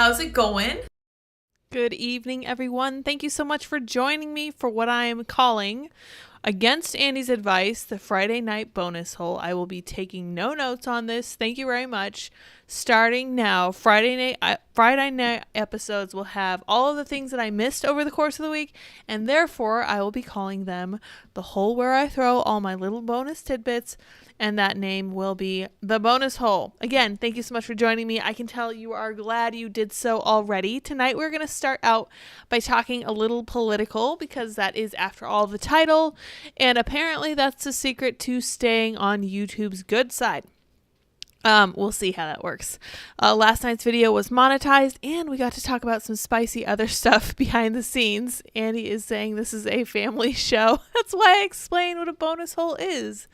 How's it going? Good evening, everyone. Thank you so much for joining me for what I am calling, against Andy's advice, the Friday night bonus hole. I will be taking no notes on this. Thank you very much. Starting now, Friday night episodes will have all of the things that I missed over the course of the week, and therefore I will be calling them the hole where I throw all my little bonus tidbits, and that name will be the bonus hole. Again, thank you so much for joining me. I can tell you are glad you did so already. Tonight we're going to start out by talking a little political, because that is, after all, the title, and apparently that's the secret to staying on YouTube's good side. We'll see how that works. Last night's video was monetized, and we got to talk about some spicy other stuff behind the scenes. Andy is saying this is a family show. That's why I explained what a bonus hole is.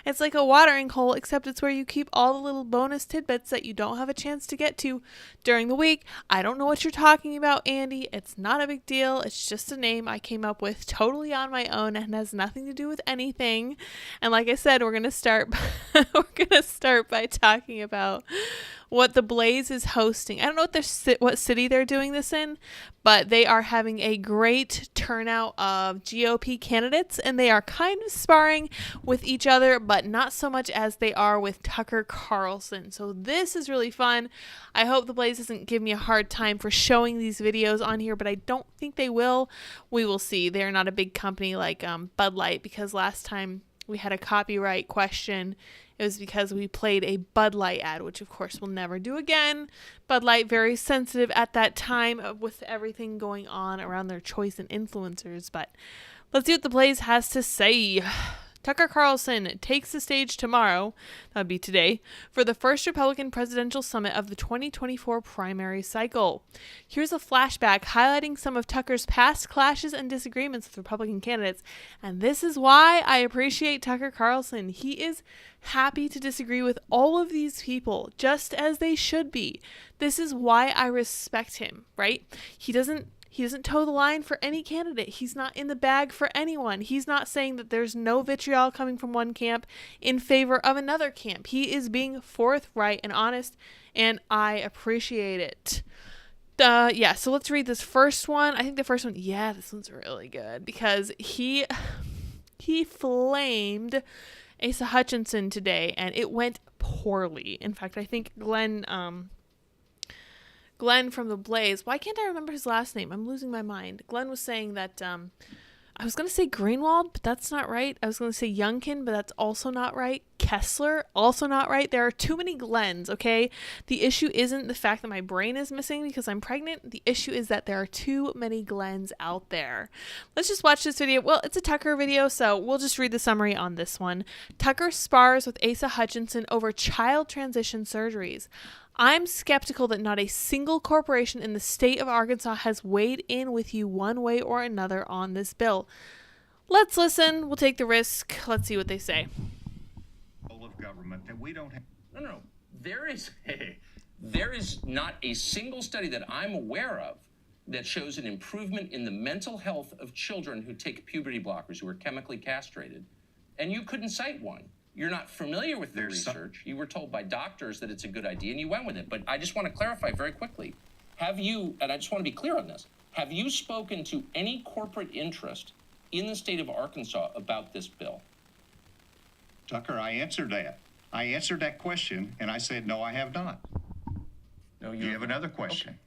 It's like a watering hole, except it's where you keep all the little bonus tidbits that you don't have a chance to get to during the week. I don't know what you're talking about, Andy. It's not a big deal. It's just a name I came up with totally on my own and has nothing to do with anything. And like I said, we're gonna start by talking about what the Blaze is hosting. I don't know what city they're doing this in, but they are having a great turnout of GOP candidates, and they are kind of sparring with each other, but not so much as they are with Tucker Carlson. So this is really fun. I hope the Blaze doesn't give me a hard time for showing these videos on here, but I don't think they will. We will see. They're not a big company like Bud Light, because last time we had a copyright question. It was because we played a Bud Light ad, which of course we'll never do again. Bud Light, very sensitive at that time with everything going on around their choice and influencers. But let's see what the Blaze has to say. Tucker Carlson takes the stage tomorrow, that would be today, for the first Republican presidential summit of the 2024 primary cycle. Here's a flashback highlighting some of Tucker's past clashes and disagreements with Republican candidates, and this is why I appreciate Tucker Carlson. He is happy to disagree with all of these people, just as they should be. This is why I respect him, right? He doesn't toe the line for any candidate. He's not in the bag for anyone. He's not saying that there's no vitriol coming from one camp in favor of another camp. He is being forthright and honest, and I appreciate it. So let's read this first one. I think the first one, this one's really good, because he flamed Asa Hutchinson today, and it went poorly. In fact, I think Glenn from the Blaze, why can't I remember his last name? I'm losing my mind. Glenn was saying that, I was going to say Greenwald, but that's not right. I was going to say Youngkin, but that's also not right. Kessler, also not right. There are too many Glens, okay? The issue isn't the fact that my brain is missing because I'm pregnant. The issue is that there are too many Glens out there. Let's just watch this video. Well, it's a Tucker video, so we'll just read the summary on this one. Tucker spars with Asa Hutchinson over child transition surgeries. I'm skeptical that not a single corporation in the state of Arkansas has weighed in with you one way or another on this bill. Let's listen. We'll take the risk. Let's see what they say. Of government that we don't have. No. There is not a single study that I'm aware of that shows an improvement in the mental health of children who take puberty blockers, who are chemically castrated. And you couldn't cite one. You're not familiar with the research. You were told by doctors that it's a good idea, and you went with it. But I just want to clarify very quickly. Have you, and I just want to be clear on this, have you spoken to any corporate interest in the state of Arkansas about this bill? Tucker, I answered that. I answered that question, and I said, no, I have not. No, you have another question. Okay.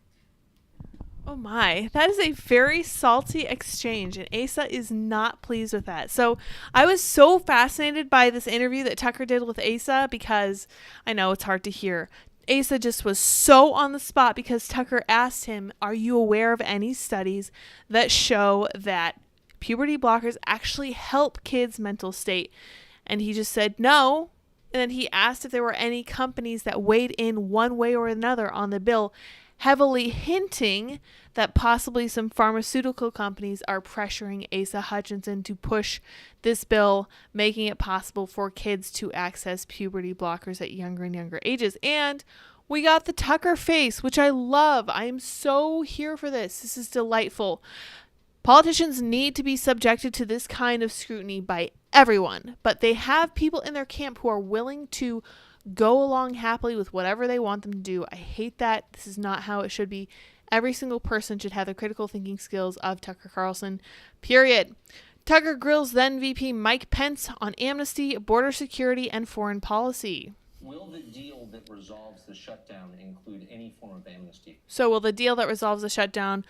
Oh my, that is a very salty exchange, and Asa is not pleased with that. So I was so fascinated by this interview that Tucker did with Asa, because I know it's hard to hear. Asa just was so on the spot because Tucker asked him, are you aware of any studies that show that puberty blockers actually help kids' mental state? And he just said no. And then he asked if there were any companies that weighed in one way or another on the bill, heavily hinting that possibly some pharmaceutical companies are pressuring Asa Hutchinson to push this bill, making it possible for kids to access puberty blockers at younger and younger ages. And we got the Tucker face, which I love. I am so here for this. This is delightful. Politicians need to be subjected to this kind of scrutiny by everyone, but they have people in their camp who are willing to go along happily with whatever they want them to do. I hate that. This is not how it should be. Every single person should have the critical thinking skills of Tucker Carlson, period. Tucker grills then VP Mike Pence on amnesty, border security, and foreign policy. Will the deal that resolves the shutdown include any form of amnesty? So will the deal that resolves the shutdown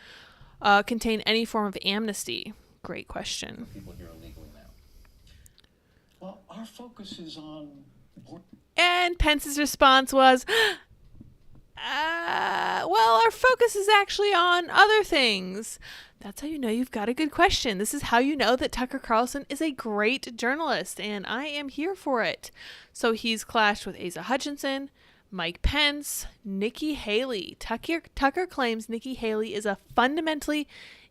contain any form of amnesty? Great question. People here illegally now. Well, our focus is on... And Pence's response was, well, our focus is actually on other things. That's how you know you've got a good question. This is how you know that Tucker Carlson is a great journalist, and I am here for it. So he's clashed with Asa Hutchinson, Mike Pence, Nikki Haley. Tucker claims Nikki Haley is a fundamentally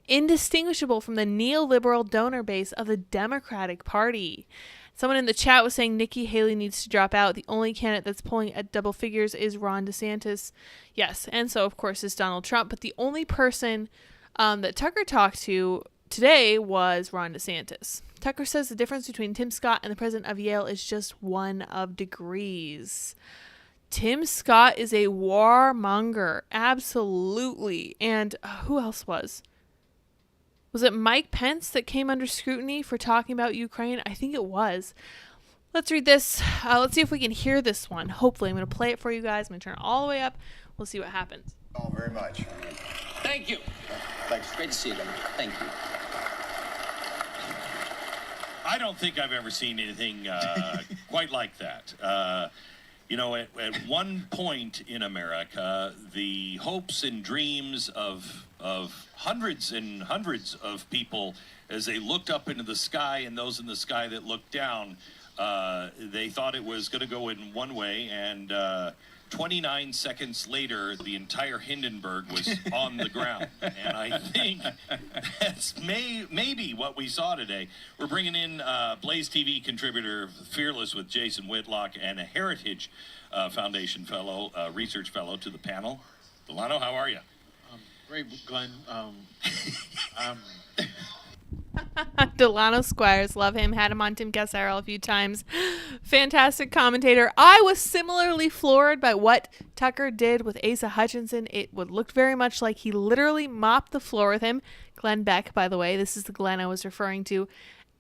indistinguishable from the neoliberal donor base of the Democratic Party. Someone in the chat was saying Nikki Haley needs to drop out. The only candidate that's pulling at double figures is Ron DeSantis. Yes, and so, of course, is Donald Trump. But the only person that Tucker talked to today was Ron DeSantis. Tucker says the difference between Tim Scott and the president of Yale is just one of degrees. Tim Scott is a warmonger. Absolutely. And who else was? Was it Mike Pence that came under scrutiny for talking about Ukraine? I think it was. Let's read this. Let's see if we can hear this one. Hopefully, I'm going to play it for you guys. I'm going to turn it all the way up. We'll see what happens. Oh, very much. Thank you. Thanks. Great to see you, Governor. Thank you. I don't think I've ever seen anything quite like that. You know, at one point in America, the hopes and dreams of hundreds and hundreds of people, as they looked up into the sky, and those in the sky that looked down, they thought it was going to go in one way, and 29 seconds later, the entire Hindenburg was on the ground. And I think that's maybe what we saw today. We're bringing in Blaze TV contributor, Fearless with Jason Whitlock, and a Heritage Foundation fellow, research fellow to the panel. Delano, how are you? Great, Glenn. Delano Squires, love him. Had him on Tim Casarel a few times. Fantastic commentator. I was similarly floored by what Tucker did with Asa Hutchinson. It would look very much like he literally mopped the floor with him. Glenn Beck, by the way. This is the Glenn I was referring to.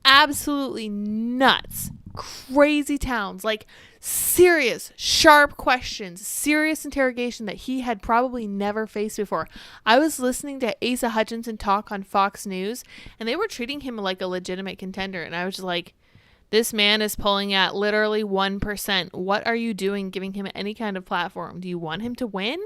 Absolutely nuts. Crazy towns. Like serious, sharp questions. Serious interrogation that he had probably never faced before. I was listening to Asa Hutchinson talk on Fox News, and they were treating him like a legitimate contender. And I was just like, this man is pulling at literally 1%. What are you doing giving him any kind of platform? Do you want him to win?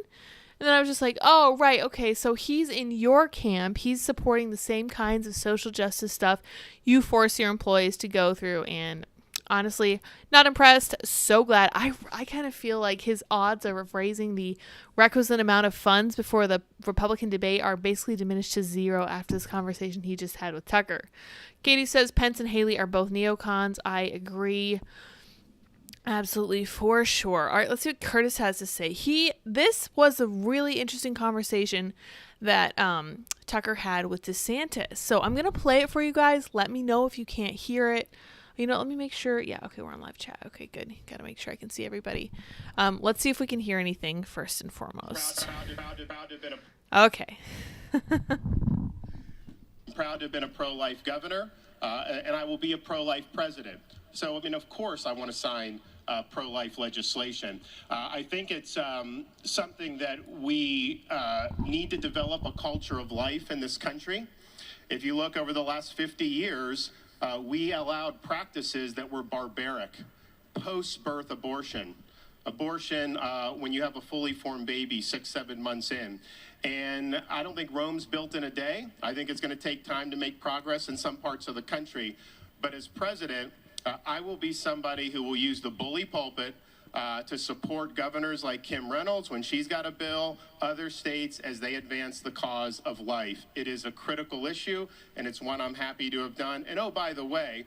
And then I was just like, oh, right, okay, so he's in your camp. He's supporting the same kinds of social justice stuff you force your employees to go through. And honestly, not impressed. So glad. I kind of feel like his odds of raising the requisite amount of funds before the Republican debate are basically diminished to zero after this conversation he just had with Tucker. Katie says Pence and Haley are both neocons. I agree. Absolutely, for sure. All right, let's see what Curtis has to say. This was a really interesting conversation that Tucker had with DeSantis. So I'm going to play it for you guys. Let me know if you can't hear it. You know, let me make sure. Yeah, okay, we're on live chat. Okay, good. Got to make sure I can see everybody. Let's see if we can hear anything first and foremost. Okay. I'm proud to have been a pro-life governor, and I will be a pro-life president. So, I mean, of course, I want to sign pro-life legislation. I think it's something that we need to develop a culture of life in this country. If you look over the last 50 years, we allowed practices that were barbaric. Post-birth abortion. Abortion when you have a fully formed baby 6-7 months in. And I don't think Rome's built in a day. I think it's going to take time to make progress in some parts of the country. But as president, I will be somebody who will use the bully pulpit to support governors like Kim Reynolds when she's got a bill, other states as they advance the cause of life. It is a critical issue, and it's one I'm happy to have done. And oh, by the way,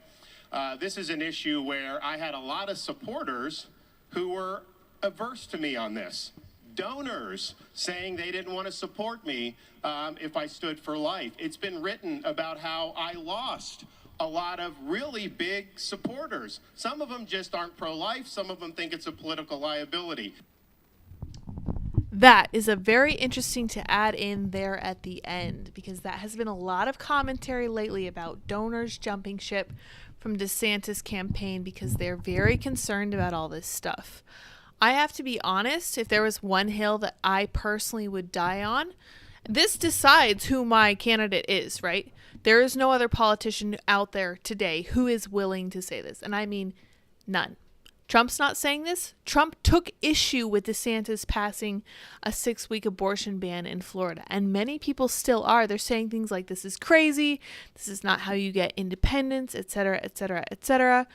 this is an issue where I had a lot of supporters who were averse to me on this. Donors saying they didn't want to support me if I stood for life. It's been written about how I lost a lot of really big supporters. Some of them just aren't pro-life. Some of them think it's a political liability. That is a very interesting to add in there at the end, because that has been a lot of commentary lately about donors jumping ship from DeSantis campaign because they're very concerned about all this stuff. I have to be honest, if there was one hill that I personally would die on, this decides who my candidate is, right? There is no other politician out there today who is willing to say this. And I mean, none. Trump's not saying this. Trump took issue with DeSantis passing a 6-week abortion ban in Florida. And many people still are. They're saying things like, this is crazy. This is not how you get independence, etc., etc., etc.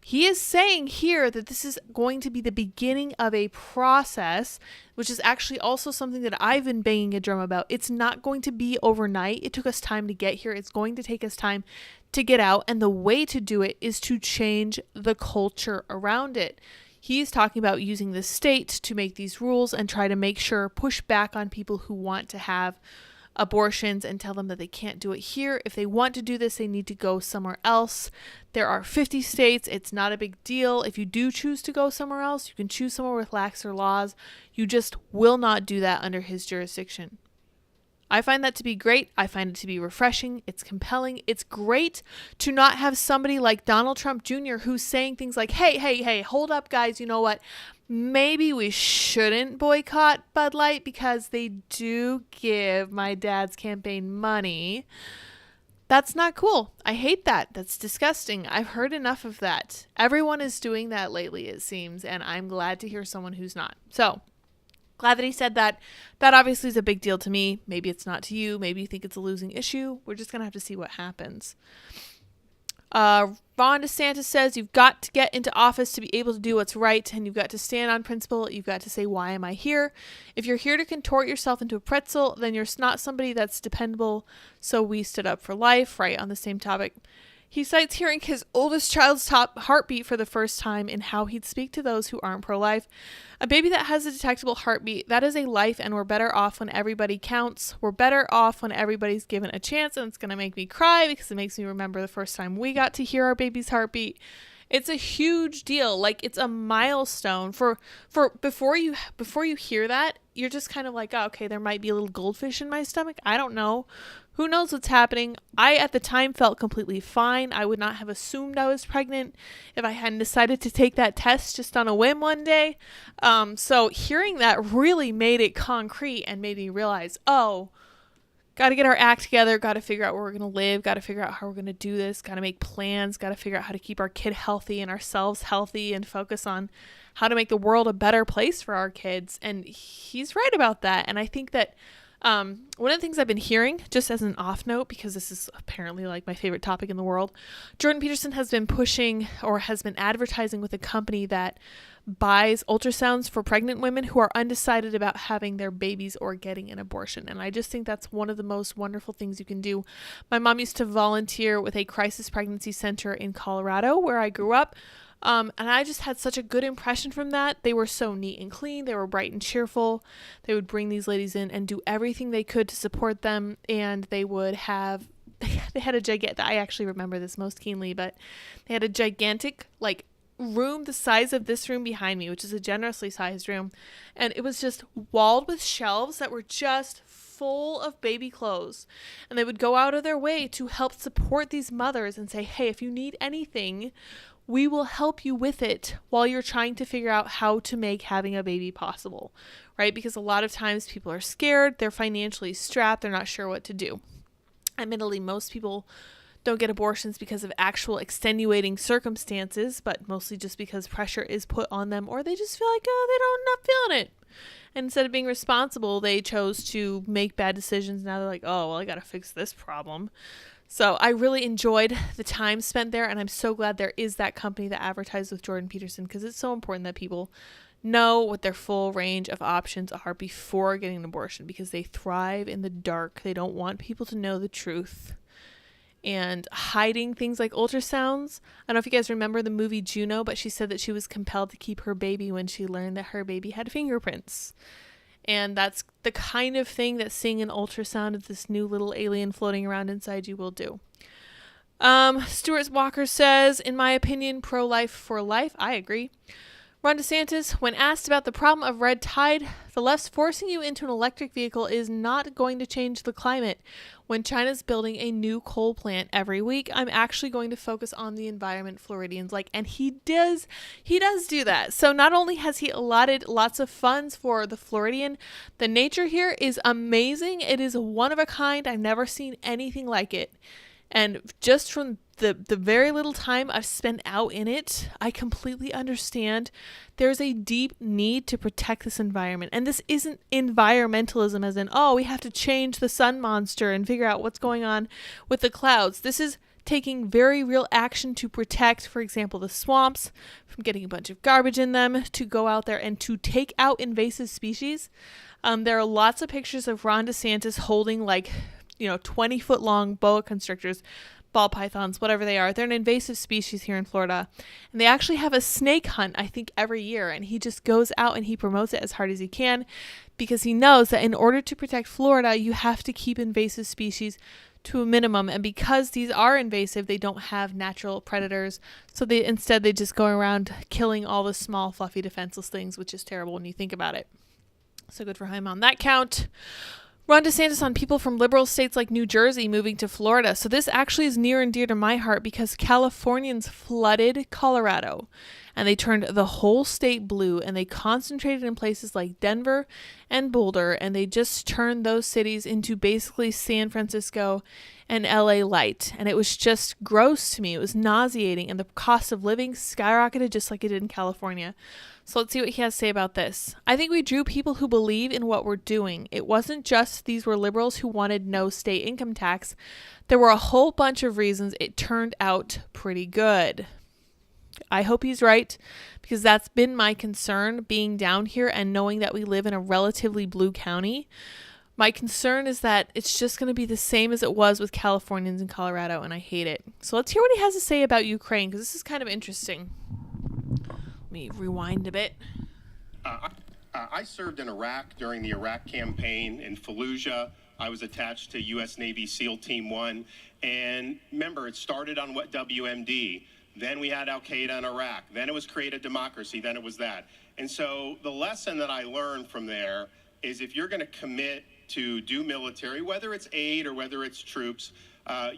He is saying here that this is going to be the beginning of a process, which is actually also something that I've been banging a drum about. It's not going to be overnight. It took us time to get here. It's going to take us time to get out. And the way to do it is to change the culture around it. He's talking about using the state to make these rules and try to make sure, push back on people who want to have abortions and tell them that they can't do it here. If they want to do this, they need to go somewhere else. There are 50 states. It's not a big deal. If you do choose to go somewhere else, you can choose somewhere with laxer laws. You just will not do that under his jurisdiction. I find that to be great. I find it to be refreshing. It's compelling. It's great to not have somebody like Donald Trump Jr. who's saying things like, hey, hold up, guys. You know what? Maybe we shouldn't boycott Bud Light because they do give my dad's campaign money. That's not cool. I hate that. That's disgusting. I've heard enough of that. Everyone is doing that lately, it seems, and I'm glad to hear someone who's not. So, glad that he said that. That obviously is a big deal to me. Maybe it's not to you. Maybe you think it's a losing issue. We're just going to have to see what happens. Ron DeSantis says you've got to get into office to be able to do what's right, and you've got to stand on principle. You've got to say, why am I here? If you're here to contort yourself into a pretzel, then you're not somebody that's dependable. So we stood up for life, right, on the same topic. He cites hearing his oldest child's top heartbeat for the first time and how he'd speak to those who aren't pro-life. A baby that has a detectable heartbeat, that is a life, and we're better off when everybody counts. We're better off when everybody's given a chance, and it's going to make me cry because it makes me remember the first time we got to hear our baby's heartbeat. It's a huge deal. Like, it's a milestone for before you hear that, you're just kind of like, oh, okay, there might be a little goldfish in my stomach. I don't know. Who knows what's happening? I, at the time, felt completely fine. I would not have assumed I was pregnant if I hadn't decided to take that test just on a whim one day. So hearing that really made it concrete and made me realize, oh, got to get our act together, got to figure out where we're going to live, got to figure out how we're going to do this, got to make plans, got to figure out how to keep our kid healthy and ourselves healthy and focus on how to make the world a better place for our kids. And he's right about that. And I think that one of the things I've been hearing, just as an off note, because this is apparently like my favorite topic in the world, Jordan Peterson has been pushing or has been advertising with a company that buys ultrasounds for pregnant women who are undecided about having their babies or getting an abortion. And I just think that's one of the most wonderful things you can do. My mom used to volunteer with a crisis pregnancy center in Colorado where I grew up. And I just had such a good impression from that. They were so neat and clean. They were bright and cheerful. They would bring these ladies in and do everything they could to support them. And they would have, they had a gigantic, I actually remember this most keenly, but they had a gigantic, like, room the size of this room behind me, which is a generously sized room. And it was just walled with shelves that were just full of baby clothes. And they would go out of their way to help support these mothers and say, hey, if you need anything, we will help you with it while you're trying to figure out how to make having a baby possible, right? Because a lot of times people are scared, they're financially strapped, they're not sure what to do. Admittedly, most people don't get abortions because of actual extenuating circumstances, but mostly just because pressure is put on them, or they just feel like, oh, they're not feeling it. And instead of being responsible, they chose to make bad decisions. Now they're like, oh, well, I got to fix this problem. So I really enjoyed the time spent there, and I'm so glad there is that company that advertised with Jordan Peterson, because it's so important that people know what their full range of options are before getting an abortion, because they thrive in the dark. They don't want people to know the truth. And hiding things like ultrasounds. I don't know if you guys remember the movie Juno, but she said that she was compelled to keep her baby when she learned that her baby had fingerprints. And that's the kind of thing that seeing an ultrasound of this new little alien floating around inside you will do. Stuart Walker says, in my opinion, pro-life for life. I agree. Ron DeSantis, when asked about the problem of red tide, the left's forcing you into an electric vehicle is not going to change the climate. When China's building a new coal plant every week, I'm actually going to focus on the environment, Floridians like. And he does do that. So not only has he allotted lots of funds for the Floridian, the nature here is amazing. It is one of a kind. I've never seen anything like it. And just from the very little time I've spent out in it, I completely understand there's a deep need to protect this environment. And this isn't environmentalism as in, oh, we have to change the sun monster and figure out what's going on with the clouds. This is taking very real action to protect, for example, the swamps from getting a bunch of garbage in them, to go out there and to take out invasive species. There are lots of pictures of Ron DeSantis holding 20-foot long boa constrictors, ball pythons, whatever they are. They're an invasive species here in Florida. And they actually have a snake hunt, I think, every year. And he just goes out and he promotes it as hard as he can because he knows that in order to protect Florida, you have to keep invasive species to a minimum. And because these are invasive, they don't have natural predators. So they just go around killing all the small, fluffy, defenseless things, which is terrible when you think about it. So good for him on that count. Ron DeSantis on people from liberal states like New Jersey moving to Florida. So this actually is near and dear to my heart because Californians flooded Colorado and they turned the whole state blue, and they concentrated in places like Denver and Boulder, and they just turned those cities into basically San Francisco and LA light. And it was just gross to me. It was nauseating, and the cost of living skyrocketed just like it did in California. So let's see what he has to say about this. I think we drew people who believe in what we're doing. It wasn't just these were liberals who wanted no state income tax. There were a whole bunch of reasons it turned out pretty good. I hope he's right, because that's been my concern being down here and knowing that we live in a relatively blue county. My concern is that it's just going to be the same as it was with Californians in Colorado, and I hate it. So let's hear what he has to say about Ukraine, because this is kind of interesting. Let me rewind a bit. I served in Iraq during the Iraq campaign in Fallujah. I was attached to U.S. Navy SEAL Team 1. And remember, it started on what WMD. Then we had Al-Qaeda in Iraq. Then it was create a democracy. Then it was that. And so the lesson that I learned from there is if you're going to commit to do military, whether it's aid or whether it's troops,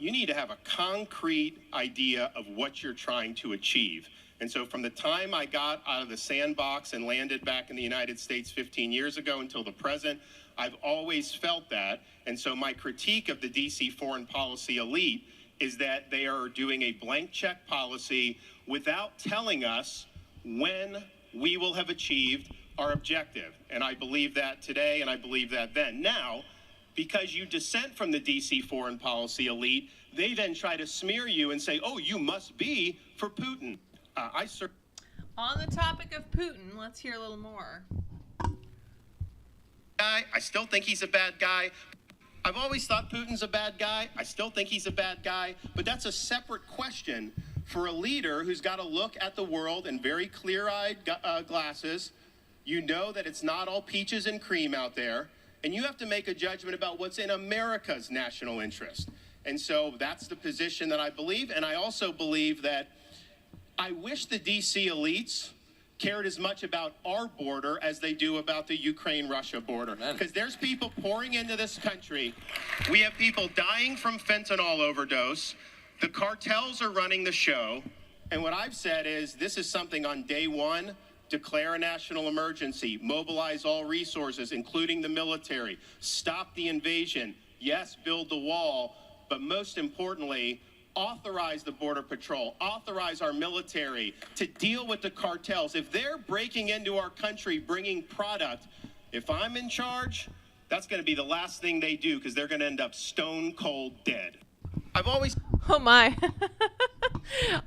you need to have a concrete idea of what you're trying to achieve. And so from the time I got out of the sandbox and landed back in the United States 15 years ago until the present, I've always felt that. And so my critique of the DC foreign policy elite is that they are doing a blank check policy without telling us when we will have achieved our objective. And I believe that today, and I believe that then. Now, because you dissent from the DC foreign policy elite, they then try to smear you and say, oh, you must be for Putin. On the topic of Putin, let's hear a little more. I still think he's a bad guy. I've always thought Putin's a bad guy. I still think he's a bad guy. But that's a separate question for a leader who's got to look at the world in very clear-eyed glasses. You know that it's not all peaches and cream out there. And you have to make a judgment about what's in America's national interest. And so that's the position that I believe. And I also believe that I wish the DC elites cared as much about our border as they do about the Ukraine-Russia border. Because there's people pouring into this country. We have people dying from fentanyl overdose. The cartels are running the show. And what I've said is this is something on day one, declare a national emergency, mobilize all resources, including the military, stop the invasion, yes, build the wall, but most importantly, authorize the Border Patrol, authorize our military to deal with the cartels. If they're breaking into our country, bringing product, if I'm in charge, that's going to be the last thing they do because they're going to end up stone cold dead. I've always... Oh my.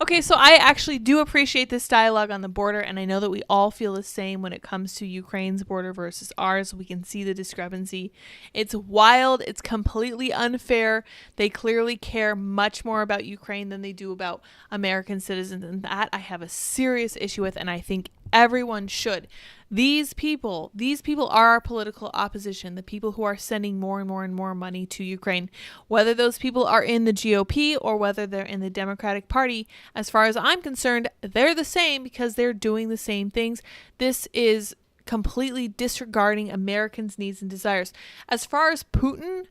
Okay, so I actually do appreciate this dialogue on the border, and I know that we all feel the same when it comes to Ukraine's border versus ours. We can see the discrepancy. It's wild. It's completely unfair. They clearly care much more about Ukraine than they do about American citizens, and that I have a serious issue with, and I think Everyone should. These people are our political opposition, the people who are sending more and more and more money to Ukraine. Whether those people are in the GOP or whether they're in the Democratic Party, as far as I'm concerned, they're the same because they're doing the same things. This is completely disregarding Americans' needs and desires. As far as Putin,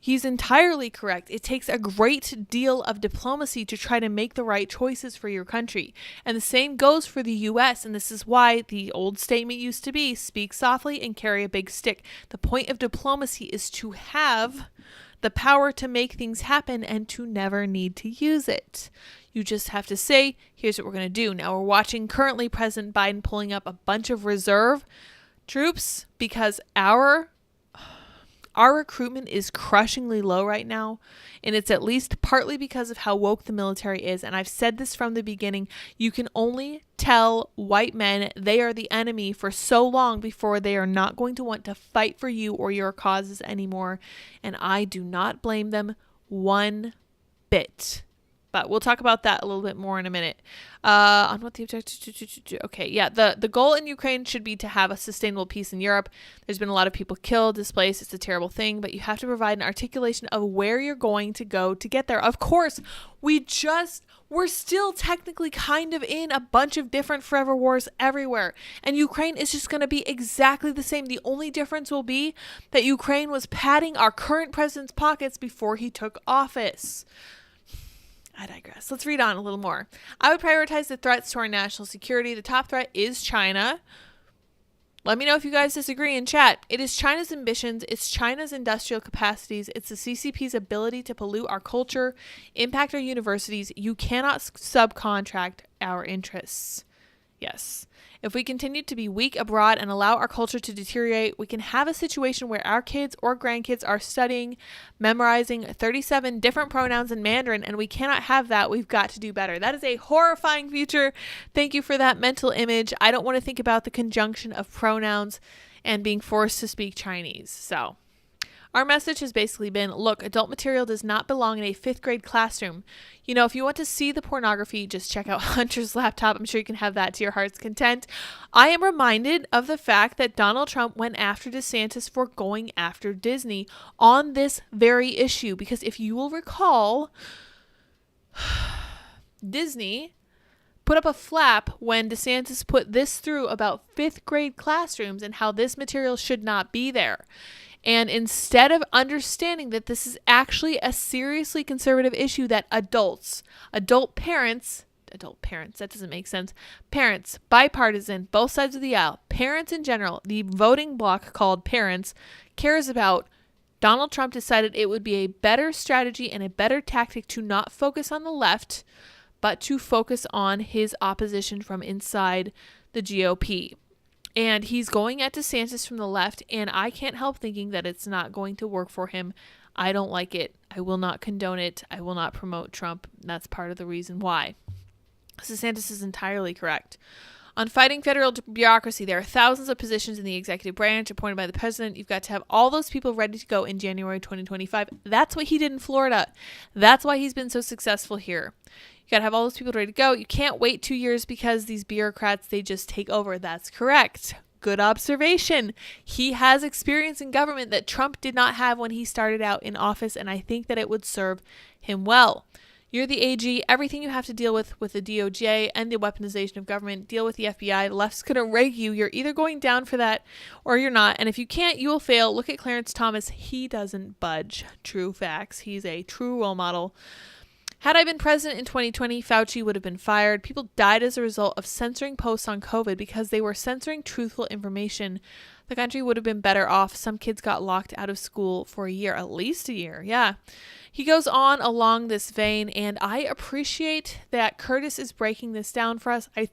he's entirely correct. It takes a great deal of diplomacy to try to make the right choices for your country. And the same goes for the U.S. And this is why the old statement used to be, speak softly and carry a big stick. The point of diplomacy is to have the power to make things happen and to never need to use it. You just have to say, here's what we're going to do. Now we're watching currently President Biden pulling up a bunch of reserve troops because our recruitment is crushingly low right now, and it's at least partly because of how woke the military is. And I've said this from the beginning, you can only tell white men they are the enemy for so long before they are not going to want to fight for you or your causes anymore. And I do not blame them one bit. But we'll talk about that a little bit more in a minute. On what the objective... Okay, yeah. The goal in Ukraine should be to have a sustainable peace in Europe. There's been a lot of people killed, displaced. It's a terrible thing. But you have to provide an articulation of where you're going to go to get there. Of course, we're still technically kind of in a bunch of different forever wars everywhere. And Ukraine is just going to be exactly the same. The only difference will be that Ukraine was padding our current president's pockets before he took office. I digress. Let's read on a little more. I would prioritize the threats to our national security. The top threat is China. Let me know if you guys disagree in chat. It is China's ambitions. It's China's industrial capacities. It's the CCP's ability to pollute our culture, impact our universities. You cannot subcontract our interests. Yes. If we continue to be weak abroad and allow our culture to deteriorate, we can have a situation where our kids or grandkids are studying, memorizing 37 different pronouns in Mandarin, and we cannot have that. We've got to do better. That is a horrifying future. Thank you for that mental image. I don't want to think about the conjunction of pronouns and being forced to speak Chinese. So our message has basically been, look, adult material does not belong in a 5th grade classroom. You know, if you want to see the pornography, just check out Hunter's laptop. I'm sure you can have that to your heart's content. I am reminded of the fact that Donald Trump went after DeSantis for going after Disney on this very issue. Because if you will recall, Disney put up a flap when DeSantis put this through about 5th grade classrooms and how this material should not be there. And instead of understanding that this is actually a seriously conservative issue that adult parents, that doesn't make sense. Parents, bipartisan, both sides of the aisle, parents in general, the voting bloc called parents, cares about. Donald Trump decided it would be a better strategy and a better tactic to not focus on the left, but to focus on his opposition from inside the GOP. And he's going at DeSantis from the left, and I can't help thinking that it's not going to work for him. I don't like it. I will not condone it. I will not promote Trump. That's part of the reason why. DeSantis is entirely correct. On fighting federal bureaucracy, there are thousands of positions in the executive branch appointed by the president. You've got to have all those people ready to go in January 2025. That's what he did in Florida. That's why he's been so successful here. You got to have all those people ready to go. You can't wait 2 years because these bureaucrats, they just take over. That's correct. Good observation. He has experience in government that Trump did not have when he started out in office, and I think that it would serve him well. You're the AG. Everything you have to deal with the DOJ and the weaponization of government, deal with the FBI. The left's going to rig you. You're either going down for that or you're not. And if you can't, you will fail. Look at Clarence Thomas. He doesn't budge. True facts. He's a true role model. Had I been president in 2020, Fauci would have been fired. People died as a result of censoring posts on COVID because they were censoring truthful information. The country would have been better off. Some kids got locked out of school for a year, at least a year. Yeah. He goes on along this vein, and I appreciate that Curtis is breaking this down for us. I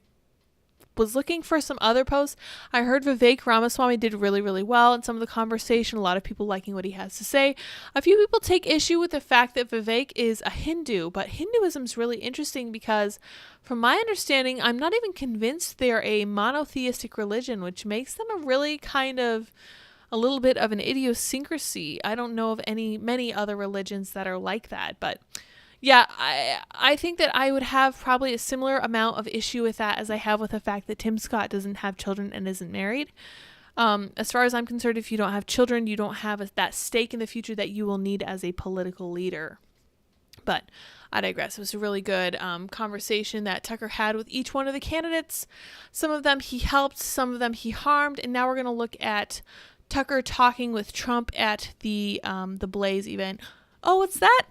was looking for some other posts. I heard Vivek Ramaswamy did really, really well in some of the conversation. A lot of people liking what he has to say. A few people take issue with the fact that Vivek is a Hindu, but Hinduism is really interesting because from my understanding, I'm not even convinced they're a monotheistic religion, which makes them a really kind of a little bit of an idiosyncrasy. I don't know of many other religions that are like that, but Yeah, I think that I would have probably a similar amount of issue with that as I have with the fact that Tim Scott doesn't have children and isn't married. As far as I'm concerned, if you don't have children, you don't have that stake in the future that you will need as a political leader. But I digress. It was a really good conversation that Tucker had with each one of the candidates. Some of them he helped, some of them he harmed, and now we're going to look at Tucker talking with Trump at the Blaze event. Oh, what's that?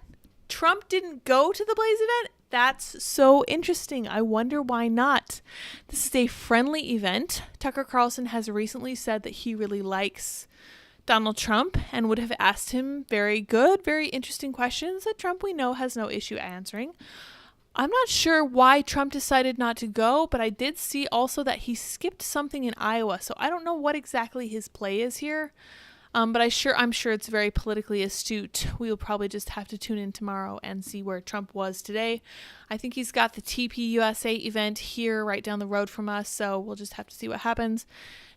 Trump didn't go to the Blaze event? That's so interesting. I wonder why not. This is a friendly event. Tucker Carlson has recently said that he really likes Donald Trump and would have asked him very good, very interesting questions that Trump, we know, has no issue answering. I'm not sure why Trump decided not to go, but I did see also that he skipped something in Iowa, so I don't know what exactly his play is here. But I'm sure it's very politically astute. We'll probably just have to tune in tomorrow and see where Trump was today. I think he's got the TPUSA event here right down the road from us, so we'll just have to see what happens,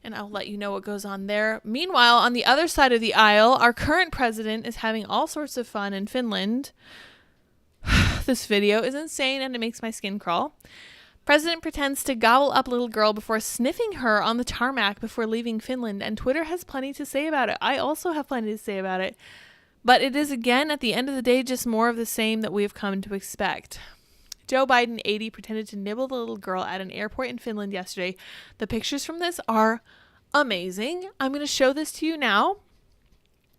and I'll let you know what goes on there. Meanwhile, on the other side of the aisle, our current president is having all sorts of fun in Finland. This video is insane, and it makes my skin crawl. President pretends to gobble up little girl before sniffing her on the tarmac before leaving Finland, and Twitter has plenty to say about it. I also have plenty to say about it. But it is, again, at the end of the day, just more of the same that we have come to expect. Joe Biden, 80, pretended to nibble the little girl at an airport in Finland yesterday. The pictures from this are amazing. I'm going to show this to you now.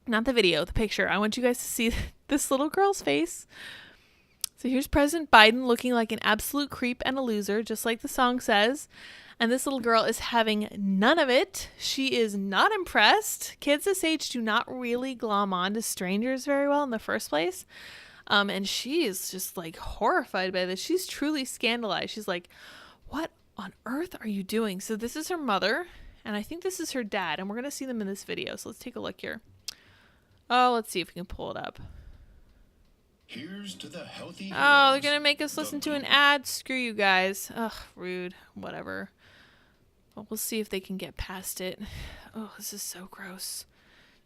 Not the video, the picture. I want you guys to see this little girl's face. So here's President Biden looking like an absolute creep and a loser, just like the song says. And this little girl is having none of it. She is not impressed. Kids this age do not really glom on to strangers very well in the first place. And she is just like horrified by this. She's truly scandalized. She's like, what on earth are you doing? So this is her mother, and I think this is her dad. And we're going to see them in this video. So let's take a look here. Oh, let's see if we can pull it up. Here's to the healthy. Oh, they're going to make us listen to an ad. Screw you guys. Ugh, rude. Whatever. But we'll see if they can get past it. Oh, this is so gross.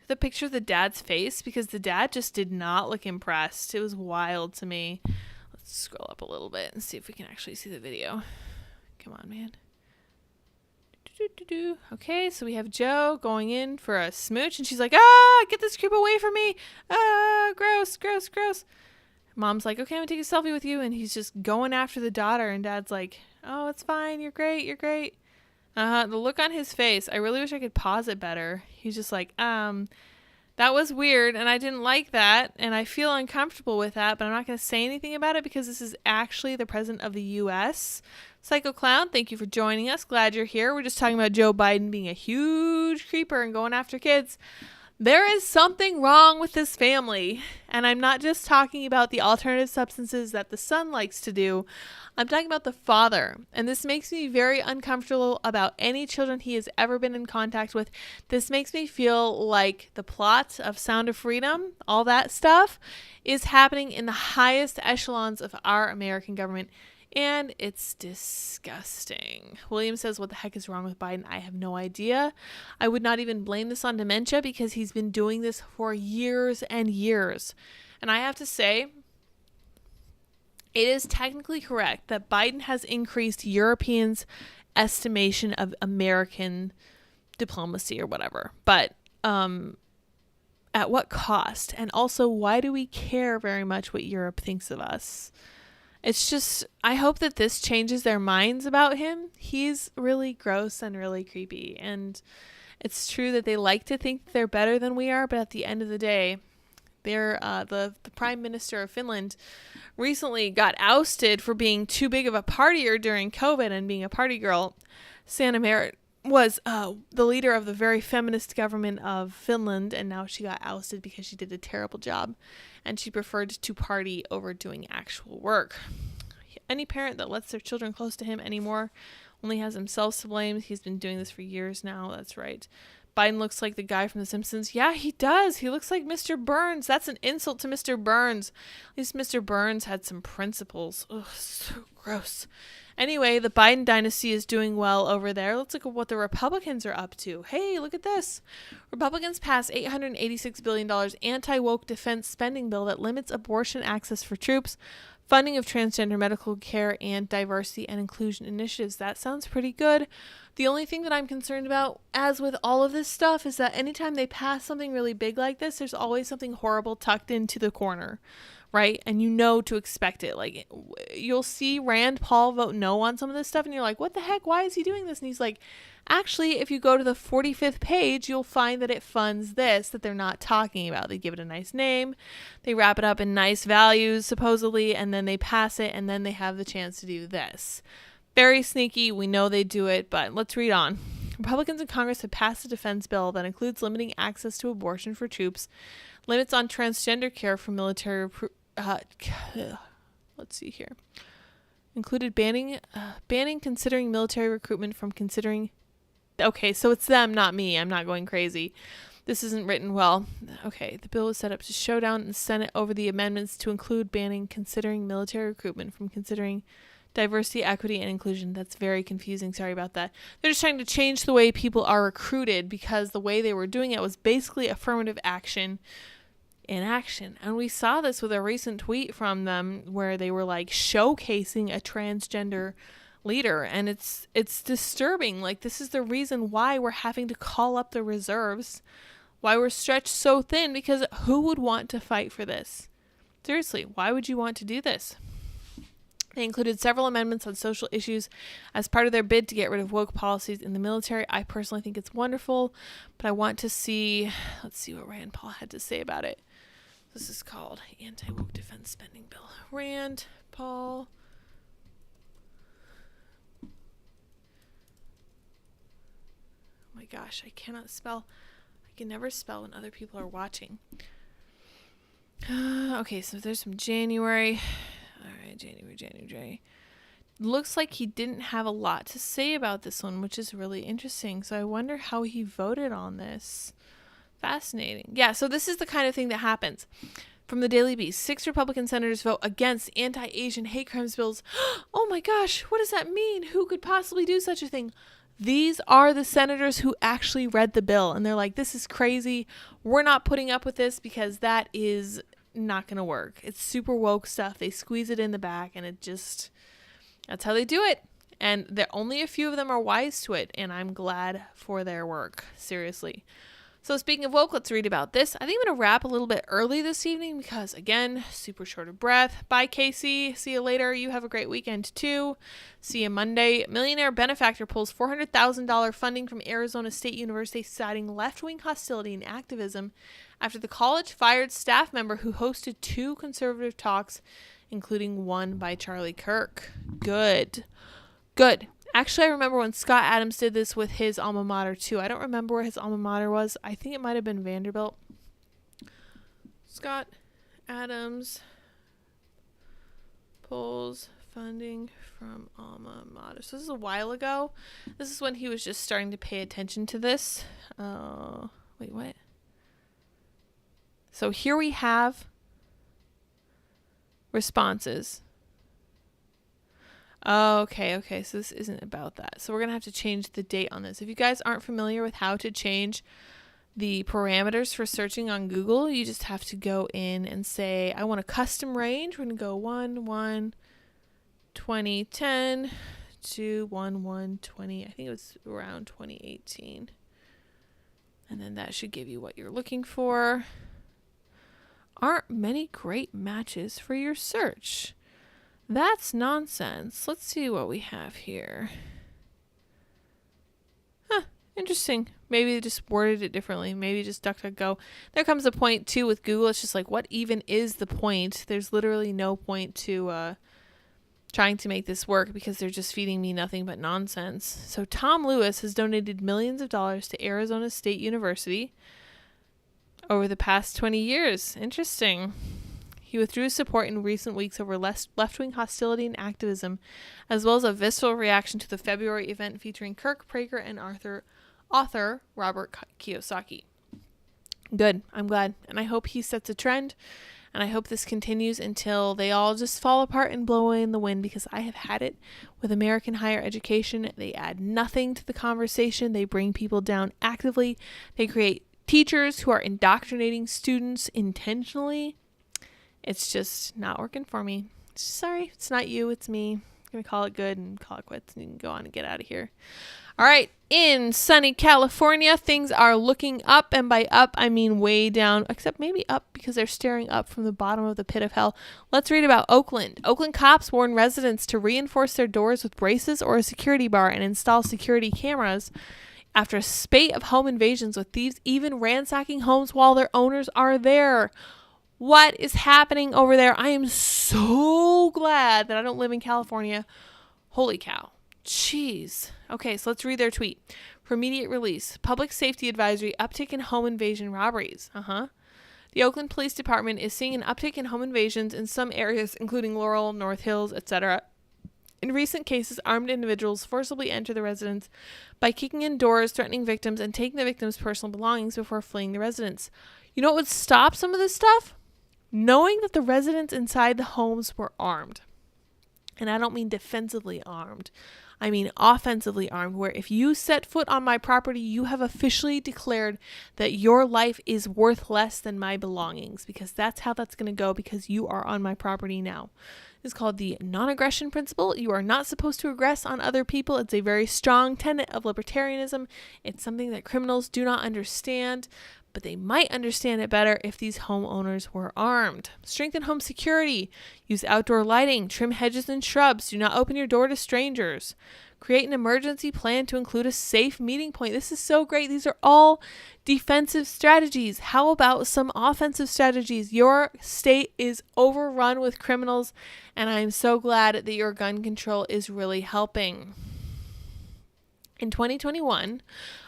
The picture of the dad's face, because the dad just did not look impressed. It was wild to me. Let's scroll up a little bit and see if we can actually see the video. Come on, man. Okay, so we have Joe going in for a smooch, and she's like, ah, get this creep away from me. Ah, gross, gross, gross. Mom's like, okay, I'm gonna take a selfie with you, and he's just going after the daughter, and Dad's like, oh, it's fine, you're great, you're great. The look on his face, I really wish I could pause it better. He's just like, that was weird, and I didn't like that, and I feel uncomfortable with that, but I'm not gonna say anything about it because this is actually the president of the U.S. Psycho Clown, thank you for joining us. Glad you're here. We're just talking about Joe Biden being a huge creeper and going after kids. There is something wrong with this family, and I'm not just talking about the alternative substances that the son likes to do. I'm talking about the father, and this makes me very uncomfortable about any children he has ever been in contact with. This makes me feel like the plot of Sound of Freedom, all that stuff, is happening in the highest echelons of our American government, and it's disgusting. William says, what the heck is wrong with Biden? I have no idea. I would not even blame this on dementia because he's been doing this for years and years. And I have to say, it is technically correct that Biden has increased Europeans' estimation of American diplomacy or whatever. But at what cost? And also, why do we care very much what Europe thinks of us? It's just, I hope that this changes their minds about him. He's really gross and really creepy. And it's true that they like to think they're better than we are, but at the end of the day, they're the Prime Minister of Finland recently got ousted for being too big of a partier during COVID and being a party girl. Sanna Marin was the leader of the very feminist government of Finland, and now she got ousted because she did a terrible job and she preferred to party over doing actual work. Any parent that lets their children close to him anymore only has themselves to blame. He's been doing this for years now. That's right. Biden looks like the guy from The Simpsons. Yeah, he does. He looks like Mr. Burns. That's an insult to Mr. Burns. At least Mr. Burns had some principles. Ugh, so gross. Anyway, the Biden dynasty is doing well over there. Let's look at what the Republicans are up to. Hey, look at this. Republicans passed $886 billion anti-woke defense spending bill that limits abortion access for troops, funding of transgender medical care, and diversity and inclusion initiatives. That sounds pretty good. The only thing that I'm concerned about, as with all of this stuff, is that anytime they pass something really big like this, there's always something horrible tucked into the corner, right? And you know to expect it. Like, you'll see Rand Paul vote no on some of this stuff, and you're like, what the heck? Why is he doing this? And he's like, actually, if you go to the 45th page, you'll find that it funds this that they're not talking about. They give it a nice name, they wrap it up in nice values, supposedly, and then they pass it, and then they have the chance to do this. Very sneaky. We know they do it, but let's read on. Republicans in Congress have passed a defense bill that includes limiting access to abortion for troops, limits on transgender care for military. Let's see here. Included banning considering military recruitment from considering. Okay, so it's them, not me. I'm not going crazy. This isn't written well. Okay, the bill was set up to show down in the Senate over the amendments to include banning considering military recruitment from considering diversity, equity, and inclusion. That's very confusing. Sorry about that. They're just trying to change the way people are recruited because the way they were doing it was basically affirmative action in action. And we saw this with a recent tweet from them where they were like showcasing a transgender leader, and it's disturbing. Like, this is the reason why we're having to call up the reserves, why we're stretched so thin, because who would want to fight for this? Seriously, why would you want to do this? They included several amendments on social issues as part of their bid to get rid of woke policies in the military. I personally think it's wonderful, but I want to see, let's see what Rand Paul had to say about it. This is called Anti-Woke Defense Spending Bill. Rand Paul. Oh my gosh, I cannot spell. I can never spell when other people are watching. Okay, so there's some January. All right, January. Looks like he didn't have a lot to say about this one, which is really interesting. So I wonder how he voted on this. Fascinating. Yeah, so this is the kind of thing that happens. From the Daily Beast, 6 Republican senators vote against anti-Asian hate crimes bills. Oh my gosh, what does that mean? Who could possibly do such a thing? These are the senators who actually read the bill, and they're like, this is crazy. We're not putting up with this because that is not going to work. It's super woke stuff. They squeeze it in the back, and it just, that's how they do it. And there only a few of them are wise to it, and I'm glad for their work. Seriously. So speaking of woke, let's read about this. I think I'm going to wrap a little bit early this evening because, again, super short of breath. Bye, Casey. See you later. You have a great weekend, too. See you Monday. Millionaire benefactor pulls $400,000 funding from Arizona State University, citing left-wing hostility and activism after the college fired staff member who hosted 2 conservative talks, including one by Charlie Kirk. Good. Actually, I remember when Scott Adams did this with his alma mater, too. I don't remember where his alma mater was. I think it might have been Vanderbilt. Scott Adams pulls funding from alma mater. So this is a while ago. This is when he was just starting to pay attention to this. Wait, what? So here we have responses. Okay, so this isn't about that. So we're going to have to change the date on this. If you guys aren't familiar with how to change the parameters for searching on Google, you just have to go in and say, I want a custom range. We're going to go 1/1/2010 to 1/1/20. I think it was around 2018. And then that should give you what you're looking for. Aren't many great matches for your search. That's nonsense. Let's see what we have here. Interesting. Maybe they just worded it differently. Maybe just DuckDuckGo. There comes a point, too, with Google. It's just like, what even is the point? There's literally no point to trying to make this work because they're just feeding me nothing but nonsense. So Tom Lewis has donated millions of dollars to Arizona State University over the past 20 years. Interesting. He withdrew his support in recent weeks over left-wing hostility and activism, as well as a visceral reaction to the February event featuring Kirk, Prager, and Arthur author Robert Kiyosaki. Good. I'm glad. And I hope he sets a trend. And I hope this continues until they all just fall apart and blow away in the wind, because I have had it with American higher education. They add nothing to the conversation. They bring people down actively. They create teachers who are indoctrinating students intentionally. It's just not working for me. Sorry, it's not you, it's me. I'm going to call it good and call it quits, and you can go on and get out of here. All right, in sunny California, things are looking up, and by up, I mean way down, except maybe up because they're staring up from the bottom of the pit of hell. Let's read about Oakland. Oakland cops warn residents to reinforce their doors with braces or a security bar and install security cameras after a spate of home invasions, with thieves even ransacking homes while their owners are there. What is happening over there? I am so glad that I don't live in California. Holy cow. Jeez. Okay, so let's read their tweet. For immediate release, public safety advisory, uptick in home invasion robberies. The Oakland Police Department is seeing an uptick in home invasions in some areas, including Laurel, North Hills, etc. In recent cases, armed individuals forcibly enter the residence by kicking in doors, threatening victims, and taking the victims' personal belongings before fleeing the residence. You know what would stop some of this stuff? Knowing that the residents inside the homes were armed. And I don't mean defensively armed. I mean offensively armed, where if you set foot on my property, you have officially declared that your life is worth less than my belongings, because that's how that's going to go, because you are on my property now. It's called the non-aggression principle. You are not supposed to aggress on other people. It's a very strong tenet of libertarianism. It's something that criminals do not understand, but they might understand it better if these homeowners were armed. Strengthen home security. Use outdoor lighting. Trim hedges and shrubs. Do not open your door to strangers. Create an emergency plan to include a safe meeting point. This is so great. These are all defensive strategies. How about some offensive strategies? Your state is overrun with criminals, and I'm so glad that your gun control is really helping. In 2021,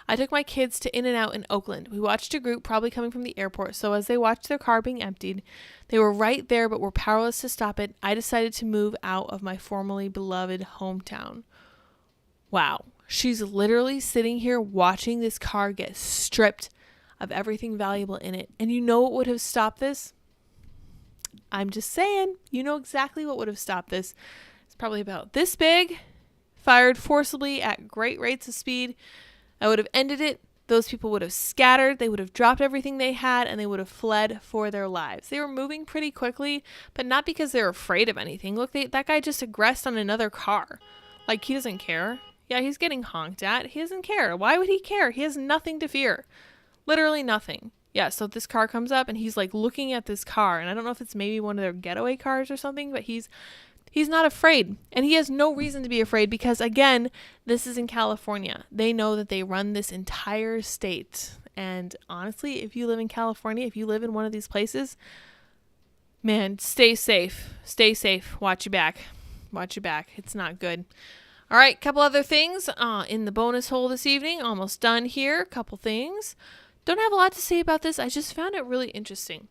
I took my kids to In-N-Out in Oakland. We watched a group probably coming from the airport, so as they watched their car being emptied, they were right there but were powerless to stop it. I decided to move out of my formerly beloved hometown. Wow. She's literally sitting here watching this car get stripped of everything valuable in it. And you know what would have stopped this? I'm just saying, you know exactly what would have stopped this. It's probably about this big, fired forcibly at great rates of speed. I would have ended it. Those people would have scattered. They would have dropped everything they had, and they would have fled for their lives. They were moving pretty quickly, but not because they're afraid of anything. Look, that guy just aggressed on another car. Like, he doesn't care. Yeah, he's getting honked at. He doesn't care. Why would he care? He has nothing to fear. Literally nothing. Yeah, so this car comes up, and he's, like, looking at this car. And I don't know if it's maybe one of their getaway cars or something, but he's not afraid. And he has no reason to be afraid because, again, this is in California. They know that they run this entire state. And honestly, if you live in California, if you live in one of these places, man, stay safe. Stay safe. Watch your back. Watch your back. It's not good. All right, couple other things in the bonus hole this evening. Almost done here. Couple things. Don't have a lot to say about this. I just found it really interesting.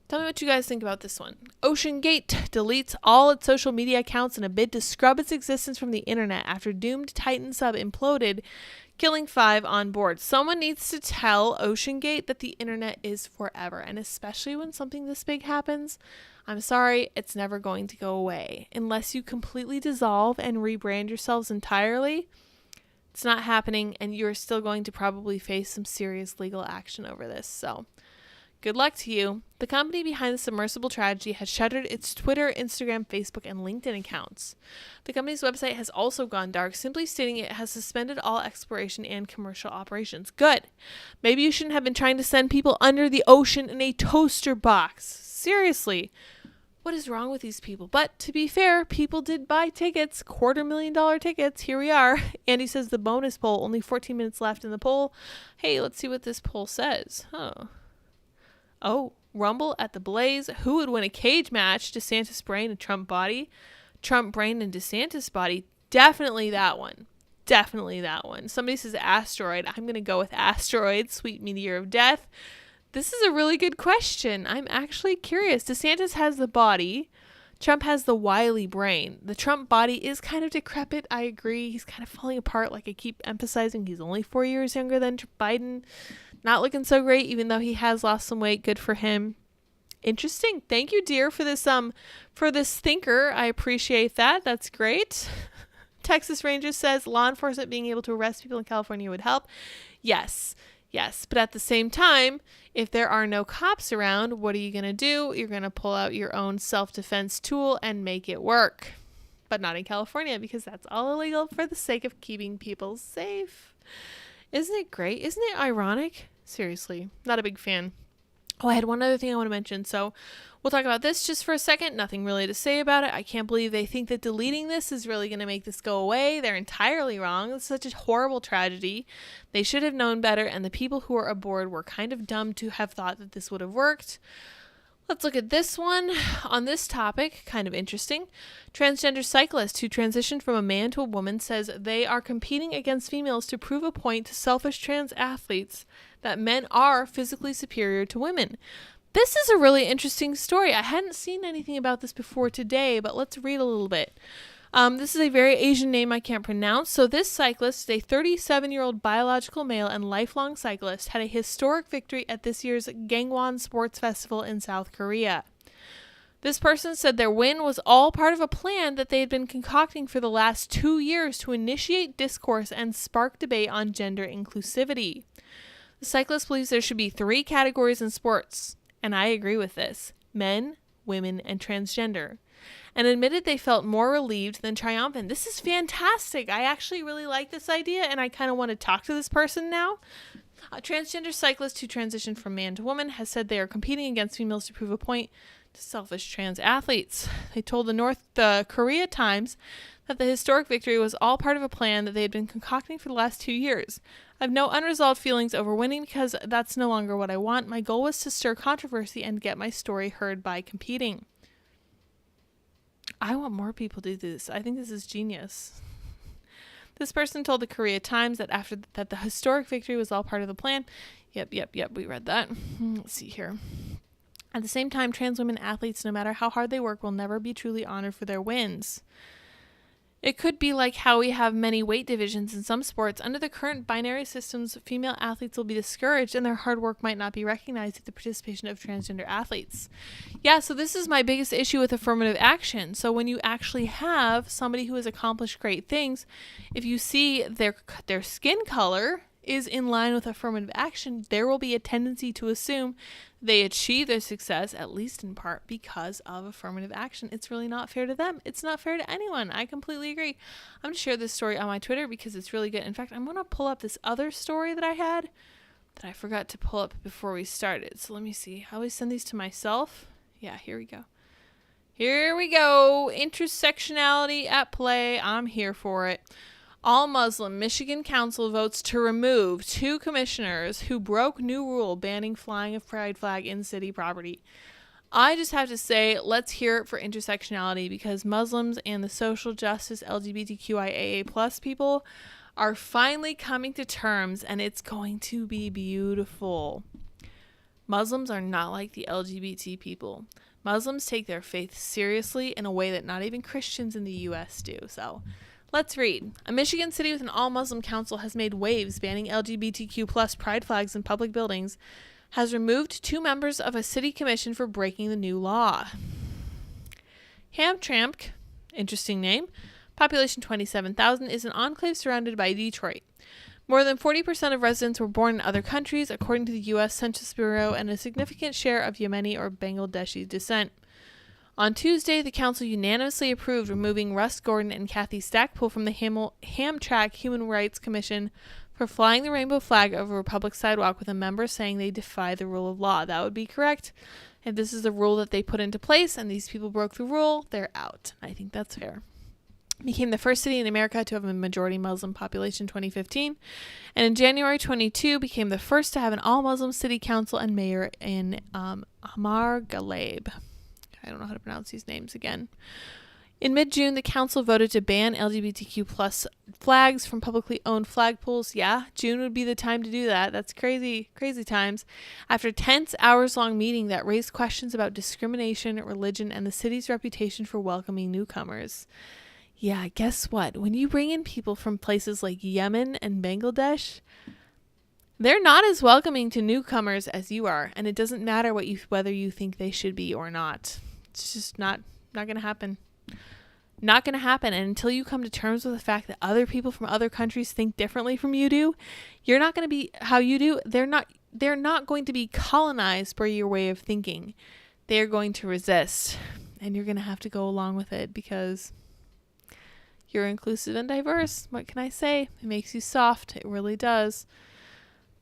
Tell me what you guys think about this one. OceanGate deletes all its social media accounts in a bid to scrub its existence from the internet after doomed Titan sub imploded, killing 5 on board. Someone needs to tell OceanGate that the internet is forever, and especially when something this big happens, I'm sorry, it's never going to go away. Unless you completely dissolve and rebrand yourselves entirely, it's not happening, and you're still going to probably face some serious legal action over this. So, good luck to you. The company behind the submersible tragedy has shuttered its Twitter, Instagram, Facebook, and LinkedIn accounts. The company's website has also gone dark, simply stating it has suspended all exploration and commercial operations. Good. Maybe you shouldn't have been trying to send people under the ocean in a toaster box. Seriously. What is wrong with these people? But to be fair, people did buy tickets, $250,000 tickets. Here we are. Andy says the bonus poll, only 14 minutes left in the poll. Hey, let's see what this poll says. Oh, Rumble at the Blaze. Who would win a cage match? DeSantis brain and Trump body. Trump brain and DeSantis body. Definitely that one. Definitely that one. Somebody says asteroid. I'm going to go with asteroid. Sweet meteor of death. This is a really good question. I'm actually curious. DeSantis has the body. Trump has the wily brain. The Trump body is kind of decrepit. I agree. He's kind of falling apart. Like I keep emphasizing, he's only 4 years younger than Biden. Not looking so great, even though he has lost some weight. Good for him. Interesting. Thank you, dear, for this thinker. I appreciate that. That's great. Texas Ranger says law enforcement being able to arrest people in California would help. Yes. But at the same time, if there are no cops around, what are you going to do? You're going to pull out your own self-defense tool and make it work. But not in California, because that's all illegal for the sake of keeping people safe. Isn't it great? Isn't it ironic? Seriously, not a big fan. Oh, I had one other thing I want to mention. So we'll talk about this just for a second. Nothing really to say about it. I can't believe they think that deleting this is really going to make this go away. They're entirely wrong. It's such a horrible tragedy. They should have known better, and the people who are aboard were kind of dumb to have thought that this would have worked. Let's look at this one on this topic. Kind of interesting. Transgender cyclist who transitioned from a man to a woman says they are competing against females to prove a point to selfish trans athletes that men are physically superior to women. This is a really interesting story. I hadn't seen anything about this before today, but let's read a little bit. This is a very Asian name I can't pronounce. So this cyclist, a 37-year-old biological male and lifelong cyclist, had a historic victory at this year's Gangwon Sports Festival in South Korea. This person said their win was all part of a plan that they had been concocting for the last 2 years to initiate discourse and spark debate on gender inclusivity. The cyclist believes there should be 3 categories in sports, and I agree with this: men, women, and transgender, and admitted they felt more relieved than triumphant. This is fantastic. I actually really like this idea, and I kind of want to talk to this person now. A transgender cyclist who transitioned from man to woman has said they are competing against females to prove a point to selfish trans athletes. They told the North Korea Times that the historic victory was all part of a plan that they had been concocting for the last 2 years. I have no unresolved feelings over winning because that's no longer what I want. My goal was to stir controversy and get my story heard by competing. I want more people to do this. I think this is genius. This person told the Korea Times that after that the historic victory was all part of the plan. Yep, we read that. Let's see here. At the same time, trans women athletes, no matter how hard they work, will never be truly honored for their wins. It could be like how we have many weight divisions in some sports. Under the current binary systems, female athletes will be discouraged and their hard work might not be recognized with the participation of transgender athletes. Yeah, so this is my biggest issue with affirmative action. So when you actually have somebody who has accomplished great things, if you see their skin color is in line with affirmative action, there will be a tendency to assume they achieve their success, at least in part, because of affirmative action. It's really not fair to them. It's not fair to anyone. I completely agree. I'm going to share this story on my Twitter because it's really good. In fact, I'm going to pull up this other story that I had that I forgot to pull up before we started. So let me see. I always send these to myself. Yeah, here we go. Intersectionality at play. I'm here for it. All Muslim Michigan Council votes to remove 2 commissioners who broke new rule banning flying of pride flag in city property. I just have to say, let's hear it for intersectionality, because Muslims and the social justice LGBTQIAA+ people are finally coming to terms, and it's going to be beautiful. Muslims are not like the LGBT people. Muslims take their faith seriously in a way that not even Christians in the U.S. do. So let's read. A Michigan city with an all-Muslim council has made waves banning LGBTQ+ pride flags in public buildings, has removed 2 members of a city commission for breaking the new law. Hamtramck, interesting name, population 27,000, is an enclave surrounded by Detroit. More than 40% of residents were born in other countries, according to the U.S. Census Bureau, and a significant share of Yemeni or Bangladeshi descent. On Tuesday, the council unanimously approved removing Russ Gordon and Kathy Stackpole from the Hamtramck Human Rights Commission for flying the rainbow flag over a public sidewalk, with a member saying they defy the rule of law. That would be correct. If this is the rule that they put into place and these people broke the rule, they're out. I think that's fair. It became the first city in America to have a majority Muslim population in 2015, and in January 22 became the first to have an all-Muslim city council and mayor in Amar Ghalib. I don't know how to pronounce these names again. In mid-June, the council voted to ban LGBTQ plus flags from publicly owned flag poles. Yeah, June would be the time to do that. That's crazy, crazy times. After a tense hours-long meeting that raised questions about discrimination, religion, and the city's reputation for welcoming newcomers. Yeah, guess what? When you bring in people from places like Yemen and Bangladesh, they're not as welcoming to newcomers as you are, and it doesn't matter whether you think they should be or not. It's just not going to happen. Not going to happen. And until you come to terms with the fact that other people from other countries think differently from you do, you're not going to be how you do. They're not going to be colonized by your way of thinking. They're going to resist, and you're going to have to go along with it because you're inclusive and diverse. What can I say? It makes you soft. It really does.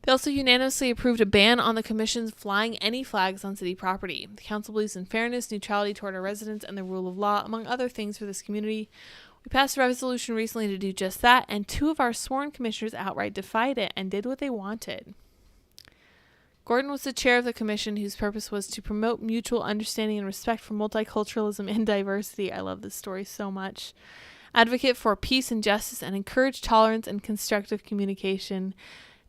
They also unanimously approved a ban on the commission's flying any flags on city property. The council believes in fairness, neutrality toward our residents, and the rule of law, among other things for this community. We passed a resolution recently to do just that, and 2 of our sworn commissioners outright defied it and did what they wanted. Gordon was the chair of the commission, whose purpose was to promote mutual understanding and respect for multiculturalism and diversity. I love this story so much. Advocate for peace and justice, and encourage tolerance and constructive communication.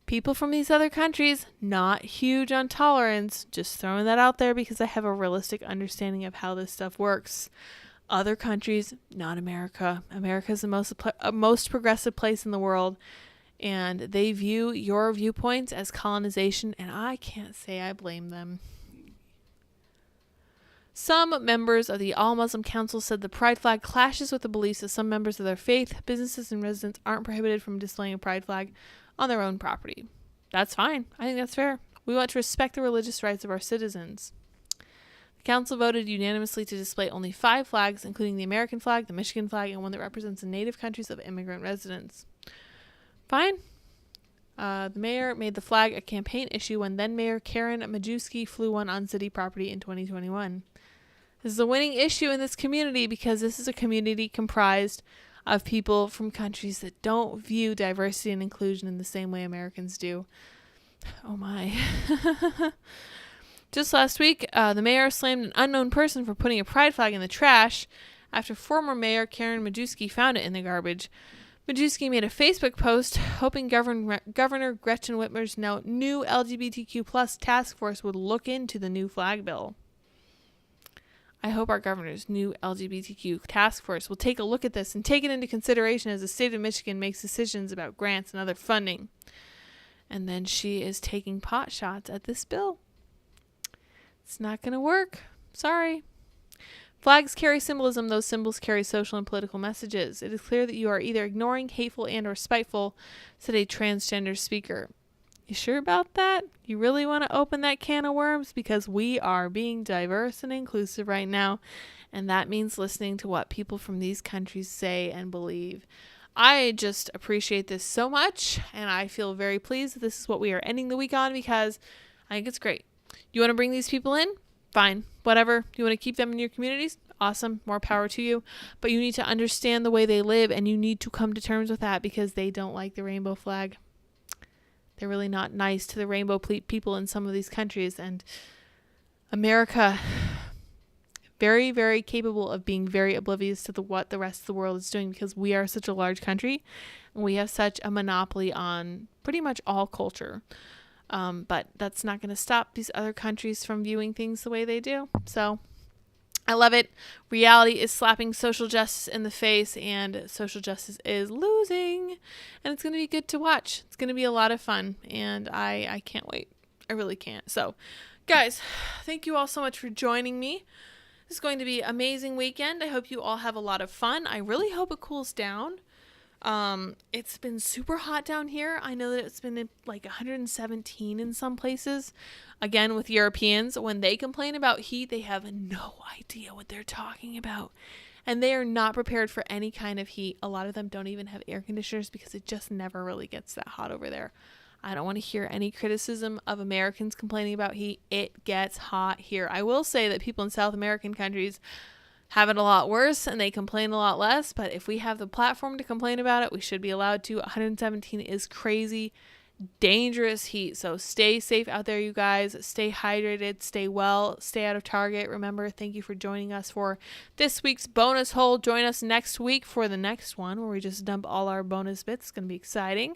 People from these other countries, not huge on tolerance. Just throwing that out there because I have a realistic understanding of how this stuff works. Other countries, not America. America is the most progressive place in the world, and they view your viewpoints as colonization, and I can't say I blame them. Some members of the All-Muslim Council said the pride flag clashes with the beliefs of some members of their faith. Businesses and residents aren't prohibited from displaying a pride flag on their own property. That's fine. I think that's fair. We want to respect the religious rights of our citizens. The council voted unanimously to display only 5 flags, including the American flag, the Michigan flag, and one that represents the native countries of immigrant residents. Fine. The mayor made the flag a campaign issue when then-Mayor Karen Majewski flew one on city property in 2021. This is a winning issue in this community because this is a community comprised of people from countries that don't view diversity and inclusion in the same way Americans do. Oh my. Just last week, the mayor slammed an unknown person for putting a pride flag in the trash after former mayor Karen Majewski found it in the garbage. Majewski made a Facebook post hoping Governor Gretchen Whitmer's new LGBTQ plus task force would look into the new flag bill. I hope our governor's new LGBTQ task force will take a look at this and take it into consideration as the state of Michigan makes decisions about grants and other funding. And then she is taking pot shots at this bill. It's not going to work. Sorry. Flags carry symbolism. Those symbols carry social and political messages. It is clear that you are either ignoring, hateful, and or spiteful, said a transgender speaker. You sure about that? You really want to open that can of worms? Because we are being diverse and inclusive right now, and that means listening to what people from these countries say and believe. I just appreciate this so much, and I feel very pleased that this is what we are ending the week on because I think it's great. You want to bring these people in? Fine. Whatever. You want to keep them in your communities? Awesome. More power to you. But you need to understand the way they live, and you need to come to terms with that because they don't like the rainbow flag. They're really not nice to the rainbow people in some of these countries. And America, very, very capable of being very oblivious to what the rest of the world is doing because we are such a large country and we have such a monopoly on pretty much all culture. But that's not going to stop these other countries from viewing things the way they do. So I love it. Reality is slapping social justice in the face, and social justice is losing. And it's going to be good to watch. It's going to be a lot of fun, and I can't wait. I really can't. So, guys, thank you all so much for joining me. This is going to be an amazing weekend. I hope you all have a lot of fun. I really hope it cools down. It's been super hot down here. I know that it's been like 117 in some places. Again, with Europeans, when they complain about heat, they have no idea what they're talking about. And they are not prepared for any kind of heat. A lot of them don't even have air conditioners because it just never really gets that hot over there. I don't want to hear any criticism of Americans complaining about heat. It gets hot here. I will say that people in South American countries have it a lot worse and they complain a lot less, but if we have the platform to complain about it, we should be allowed to. 117 is crazy dangerous heat. So stay safe out there, you guys. Stay hydrated, stay well, stay out of Target. Remember, thank you for joining us for this week's bonus hole. Join us next week for the next one where we just dump all our bonus bits. It's going to be exciting,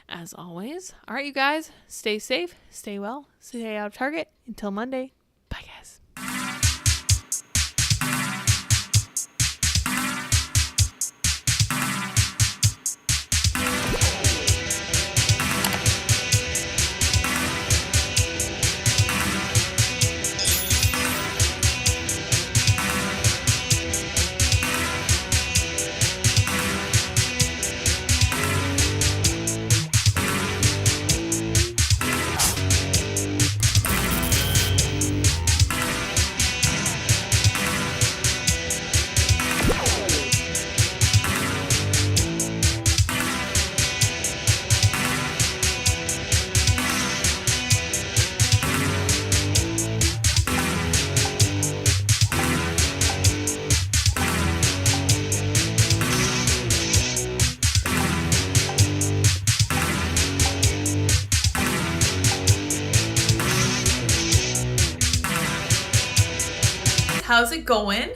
as always. All right, you guys, stay safe, stay well, stay out of Target. Until Monday. Bye, guys. How's it going?